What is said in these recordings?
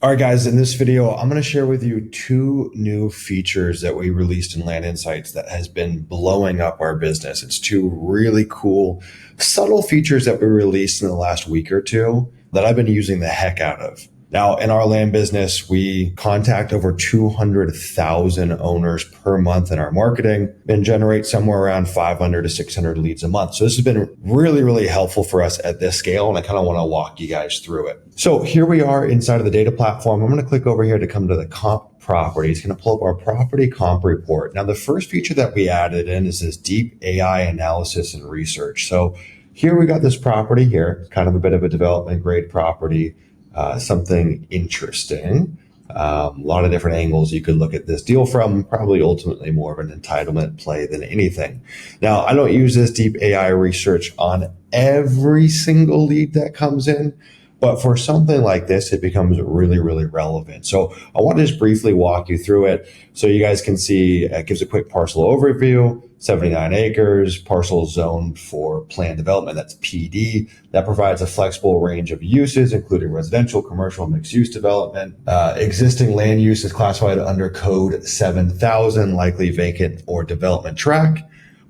All right, guys, in this video, I'm going to share with you two new features that we released in Land Insights that has been blowing up our business. It's two really cool, subtle features that we released in the last week or two that I've been using the heck out of. Now, in our land business, we contact over 200,000 owners per month in our marketing and generate somewhere around 500 to 600 leads a month. So this has been really, really helpful for us at this scale. And I kind of want to walk you guys through it. So here we are inside of the data platform. I'm going to click over here to come to the comp property. It's going to pull up our property comp report. Now, the first feature that we added in is this deep AI analysis and research. So here we got this property here, kind of a bit of a development grade property. Something interesting. A lot of different angles you could look at this deal from, probably ultimately more of an entitlement play than anything. Now, I don't use this deep AI research on every single lead that comes in, but for something like this, it becomes really, really relevant. So I want to just briefly walk you through it so you guys can see. It gives a quick parcel overview, 79 acres, parcel zoned for planned development, that's PD. That provides a flexible range of uses, including residential, commercial, mixed-use development. Existing land use is classified under code 7000, likely vacant or development tract.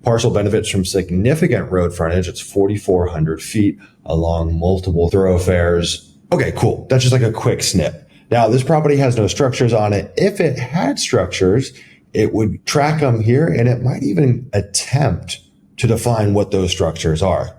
Parcel benefits from significant road frontage. It's 4,400 feet along multiple thoroughfares. Okay, cool. That's just like a quick snip. Now, this property has no structures on it. If it had structures, it would track them here, and it might even attempt to define what those structures are.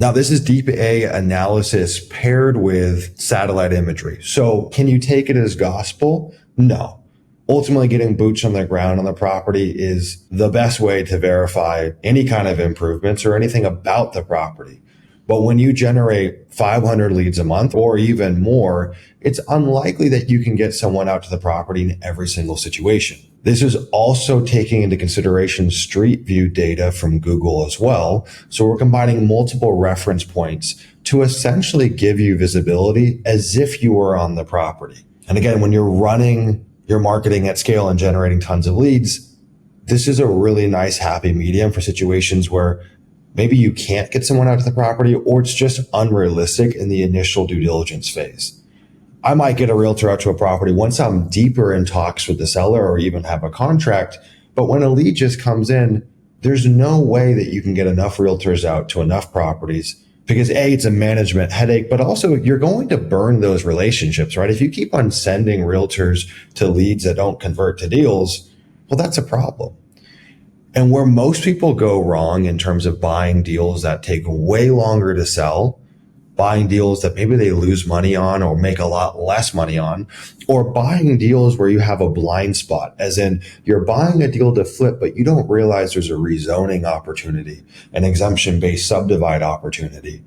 Now, this is deep AI analysis paired with satellite imagery. So can you take it as gospel? No. Ultimately, getting boots on the ground on the property is the best way to verify any kind of improvements or anything about the property. But when you generate 500 leads a month or even more, it's unlikely that you can get someone out to the property in every single situation. This is also taking into consideration street view data from Google as well. So we're combining multiple reference points to essentially give you visibility as if you were on the property. And again, when you're running your marketing at scale and generating tons of leads, this is a really nice happy medium for situations where maybe you can't get someone out to the property or it's just unrealistic in the initial due diligence phase. I might get a realtor out to a property once I'm deeper in talks with the seller or even have a contract. But when a lead just comes in, there's no way that you can get enough realtors out to enough properties because A, it's a management headache, but also you're going to burn those relationships, right? If you keep on sending realtors to leads that don't convert to deals, well, that's a problem. And where most people go wrong in terms of buying deals that take way longer to sell, buying deals that maybe they lose money on or make a lot less money on, or buying deals where you have a blind spot, as in you're buying a deal to flip, but you don't realize there's a rezoning opportunity, an exemption-based subdivide opportunity,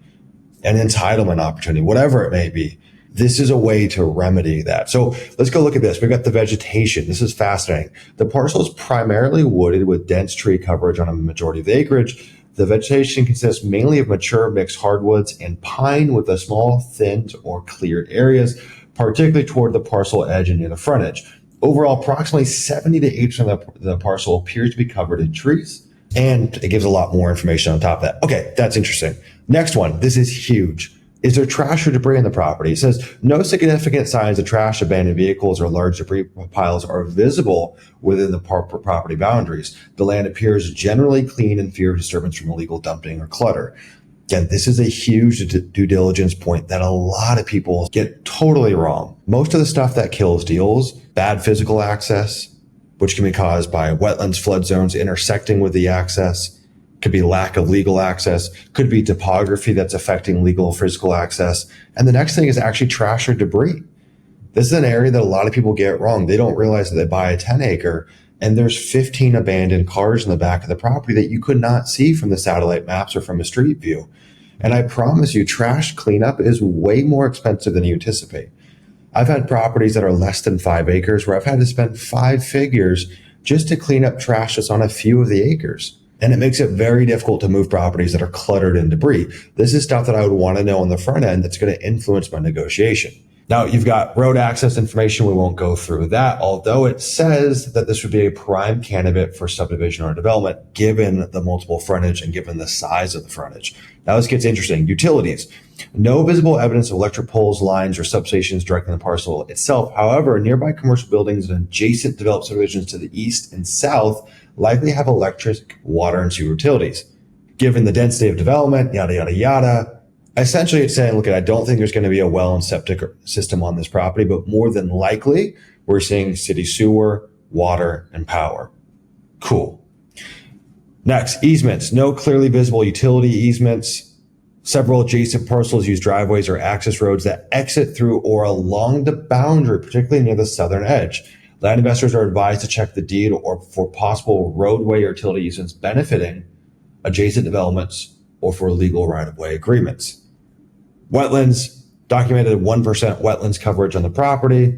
an entitlement opportunity, whatever it may be. This is a way to remedy that. So let's go look at this. We've got the vegetation. This is fascinating. The parcel is primarily wooded with dense tree coverage on a majority of the acreage. The vegetation consists mainly of mature mixed hardwoods and pine with a small thinned or cleared areas, particularly toward the parcel edge and near the frontage. Overall, approximately 70 to 80% of the parcel appears to be covered in trees, and it gives a lot more information on top of that. Okay, that's interesting. Next one, this is huge. Is there trash or debris in the property? It says no significant signs of trash, abandoned vehicles, or large debris piles are visible within the property boundaries. The land appears generally clean and fear of disturbance from illegal dumping or clutter. Again, this is a huge due diligence point that a lot of people get totally wrong. Most of the stuff that kills deals, bad physical access, which can be caused by wetlands, flood zones intersecting with the access, could be lack of legal access, could be topography that's affecting legal physical access. And the next thing is actually trash or debris. This is an area that a lot of people get wrong. They don't realize that they buy a 10 acre and there's 15 abandoned cars in the back of the property that you could not see from the satellite maps or from a street view. And I promise you, trash cleanup is way more expensive than you anticipate. I've had properties that are less than 5 acres where I've had to spend 5 figures just to clean up trash that's on a few of the acres. And it makes it very difficult to move properties that are cluttered in debris. This is stuff that I would want to know on the front end that's going to influence my negotiation. Now you've got road access information. We won't go through that, although it says that this would be a prime candidate for subdivision or development, given the multiple frontage and given the size of the frontage. Now this gets interesting. Utilities. No visible evidence of electric poles, lines, or substations directing the parcel itself. However, nearby commercial buildings and adjacent developed subdivisions to the east and south likely have electric, water, and sewer utilities. Given the density of development, yada, yada, yada. Essentially, it's saying, look, I don't think there's going to be a well and septic system on this property, but more than likely, we're seeing city sewer, water, and power. Cool. Next, easements. No clearly visible utility easements. Several adjacent parcels use driveways or access roads that exit through or along the boundary, particularly near the southern edge. Land investors are advised to check the deed or for possible roadway or utility easements benefiting adjacent developments or for legal right-of-way agreements. Wetlands, documented 1% wetlands coverage on the property,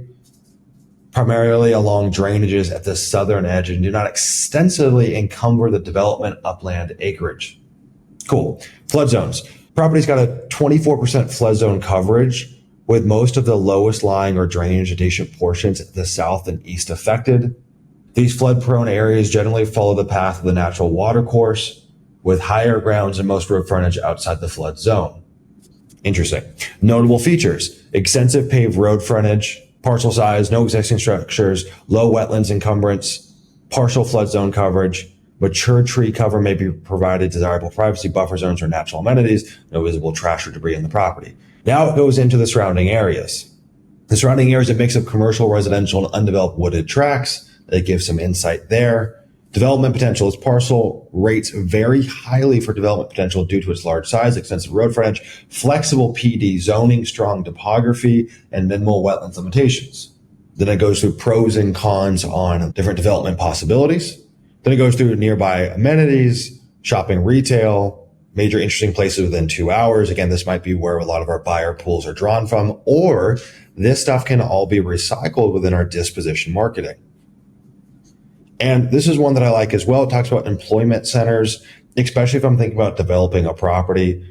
primarily along drainages at the southern edge, and do not extensively encumber the development upland acreage. Cool. Flood zones. Property's got a 24% flood zone coverage, with most of the lowest lying or drainage adjacent portions at the south and east affected. These flood-prone areas generally follow the path of the natural water course, with higher grounds and most road frontage outside the flood zone. Interesting. Notable features: extensive paved road frontage, parcel size, no existing structures, low wetlands encumbrance, partial flood zone coverage, mature tree cover may be provided, desirable privacy buffer zones or natural amenities, no visible trash or debris in the property. Now it goes into the surrounding areas. The surrounding area is a mix of commercial, residential, and undeveloped wooded tracts. That gives some insight there. Development potential. This parcel rates very highly for development potential due to its large size, extensive road frontage, flexible PD zoning, strong topography, and minimal wetlands limitations. Then it goes through pros and cons on different development possibilities. Then it goes through nearby amenities, shopping, retail, major interesting places within 2 hours. Again, this might be where a lot of our buyer pools are drawn from, or this stuff can all be recycled within our disposition marketing. And this is one that I like as well. It talks about employment centers, especially if I'm thinking about developing a property,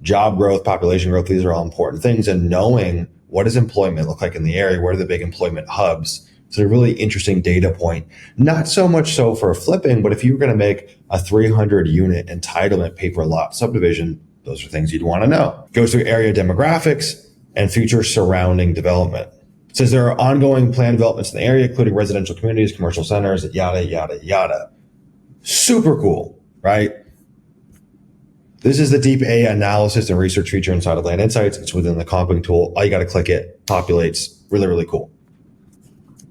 job growth, population growth. These are all important things. And knowing what does employment look like in the area? Where are the big employment hubs? It's a really interesting data point. Not so much so for flipping, but if you were going to make a 300 unit entitlement paper lot subdivision, those are things you'd want to know. It goes through area demographics and future surrounding development. It says there are ongoing planned developments in the area, including residential communities, commercial centers, yada, yada, yada. Super cool, right? This is the deep AI analysis and research feature inside of Land Insights. It's within the comping tool. All you got to click it, populates. Really, really cool.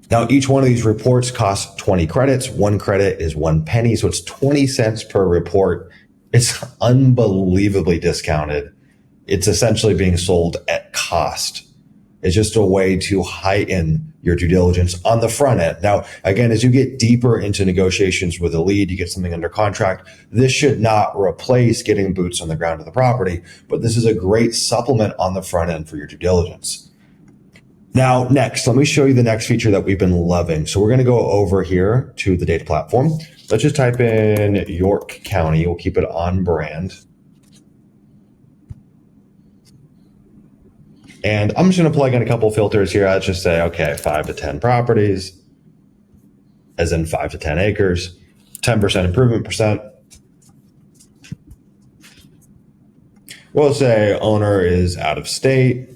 Now, each one of these reports costs 20 credits. 1 credit is 1 penny, so it's 20 cents per report. It's unbelievably discounted. It's essentially being sold at cost. It's just a way to heighten your due diligence on the front end. Now, again, as you get deeper into negotiations with a lead, you get something under contract. This should not replace getting boots on the ground of the property, but this is a great supplement on the front end for your due diligence. Now, next, let me show you the next feature that we've been loving. So we're going to go over here to the data platform. Let's just type in York County. We'll keep it on brand. And I'm just going to plug in a couple filters here. Let's just say, okay, 5 to 10 properties, as in 5 to 10 acres, 10% improvement percent. We'll say owner is out of state.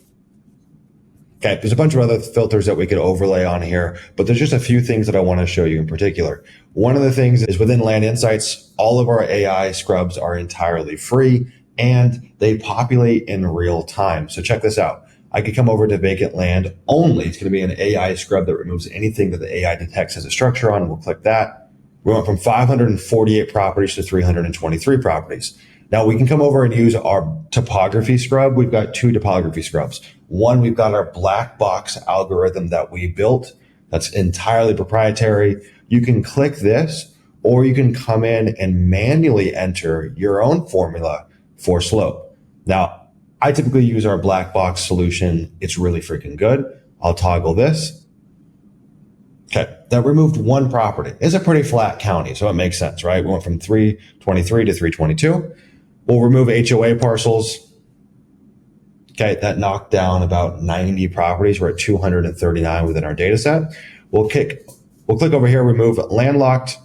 Okay, there's a bunch of other filters that we could overlay on here, but there's just a few things that I want to show you in particular. One of the things is within Land Insights, all of our AI scrubs are entirely free and they populate in real time. So check this out. I could come over to vacant land only. It's going to be an AI scrub that removes anything that the AI detects as a structure on. We'll click that. We went from 548 properties to 323 properties. Now we can come over and use our topography scrub. We've got 2 topography scrubs. One, we've got our black box algorithm that we built. That's entirely proprietary. You can click this, or you can come in and manually enter your own formula for slope. Now, I typically use our black box solution. It's really freaking good. I'll toggle this. Okay, that removed 1 property. It's a pretty flat county, so it makes sense, right? We went from 323 to 322. We'll remove HOA parcels. Okay, that knocked down about 90 properties. We're at 239 within our data set. We'll click over here, remove landlocked.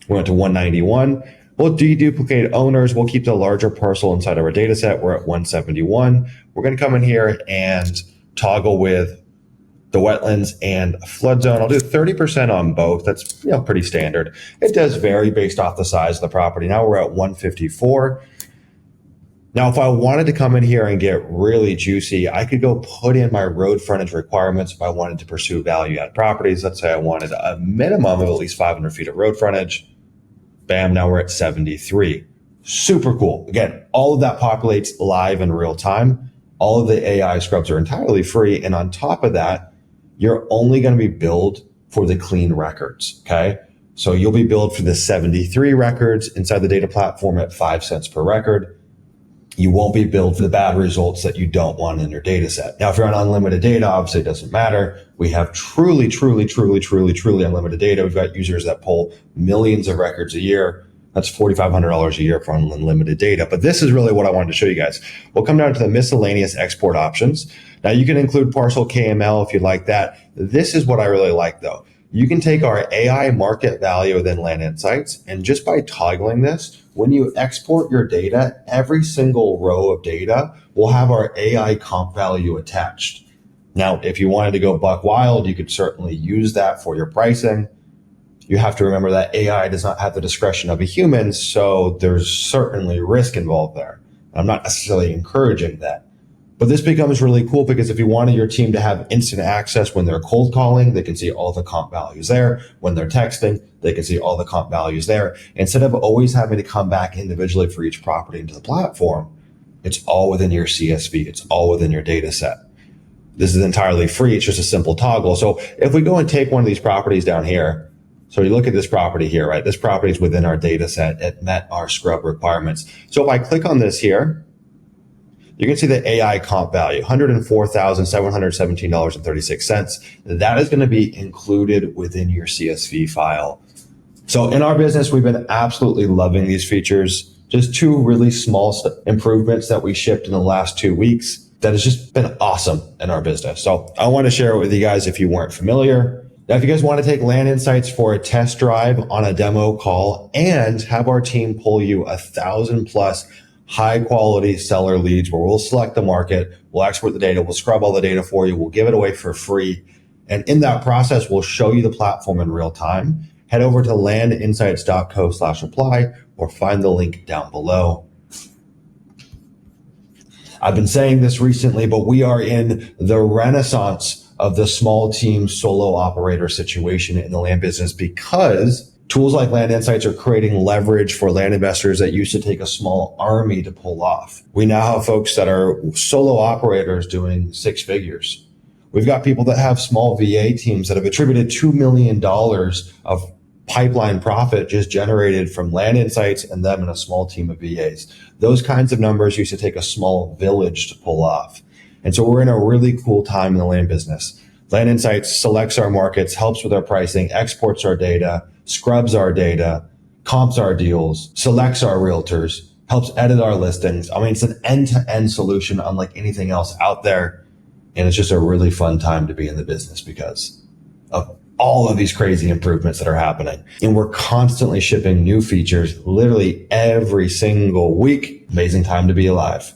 We went to 191. We'll deduplicate owners. We'll keep the larger parcel inside of our data set. We're at 171. We're going to come in here and toggle with the wetlands and flood zone. I'll do 30% on both. That's pretty standard. It does vary based off the size of the property. Now we're at 154. Now, if I wanted to come in here and get really juicy, I could go put in my road frontage requirements if I wanted to pursue value add properties. Let's say I wanted a minimum of at least 500 feet of road frontage. Bam, now we're at 73. Super cool. Again, all of that populates live in real time. All of the AI scrubs are entirely free. And on top of that, you're only going to be billed for the clean records, okay? So you'll be billed for the 73 records inside the data platform at 5 cents per record. You won't be billed for the bad results that you don't want in your data set. Now, if you're on unlimited data, obviously it doesn't matter. We have truly unlimited data. We've got users that pull millions of records a year. That's $4,500 a year for unlimited data. But this is really what I wanted to show you guys. We'll come down to the miscellaneous export options. Now, you can include parcel KML if you'd like that. This is what I really like, though. You can take our AI market value within Land Insights, and just by toggling this, when you export your data, every single row of data will have our AI comp value attached. Now, if you wanted to go buck wild, you could certainly use that for your pricing. You have to remember that AI does not have the discretion of a human, so there's certainly risk involved there. I'm not necessarily encouraging that. But this becomes really cool because if you wanted your team to have instant access when they're cold calling, they can see all the comp values there. When they're texting, they can see all the comp values there. Instead of always having to come back individually for each property into the platform, it's all within your CSV. It's all within your data set. This is entirely free. It's just a simple toggle. So if we go and take one of these properties down here, so you look at this property here, right? This property is within our data set. It met our scrub requirements. So if I click on this here, you can see the AI comp value, $104,717.36. That is going to be included within your CSV file. So in our business, we've been absolutely loving these features. Just two really small improvements that we shipped in the last 2 weeks that has just been awesome in our business. So I want to share it with you guys if you weren't familiar. Now, if you guys want to take Land Insights for a test drive on a demo call and have our team pull you 1,000 plus high quality seller leads where we'll select the market, we'll export the data, we'll scrub all the data for you, we'll give it away for free. And in that process, we'll show you the platform in real time. Head over to landinsights.co/apply or find the link down below. I've been saying this recently, but we are in the renaissance of the small team solo operator situation in the land business because tools like Land Insights are creating leverage for land investors that used to take a small army to pull off. We now have folks that are solo operators doing 6 figures. We've got people that have small VA teams that have attributed $2 million of pipeline profit just generated from Land Insights and them and a small team of VAs. Those kinds of numbers used to take a small village to pull off. And so we're in a really cool time in the land business. Land Insights selects our markets, helps with our pricing, exports our data, scrubs our data, comps our deals, selects our realtors, helps edit our listings. I mean, it's an end-to-end solution unlike anything else out there. And it's just a really fun time to be in the business because of all of these crazy improvements that are happening. And we're constantly shipping new features literally every single week. Amazing time to be alive.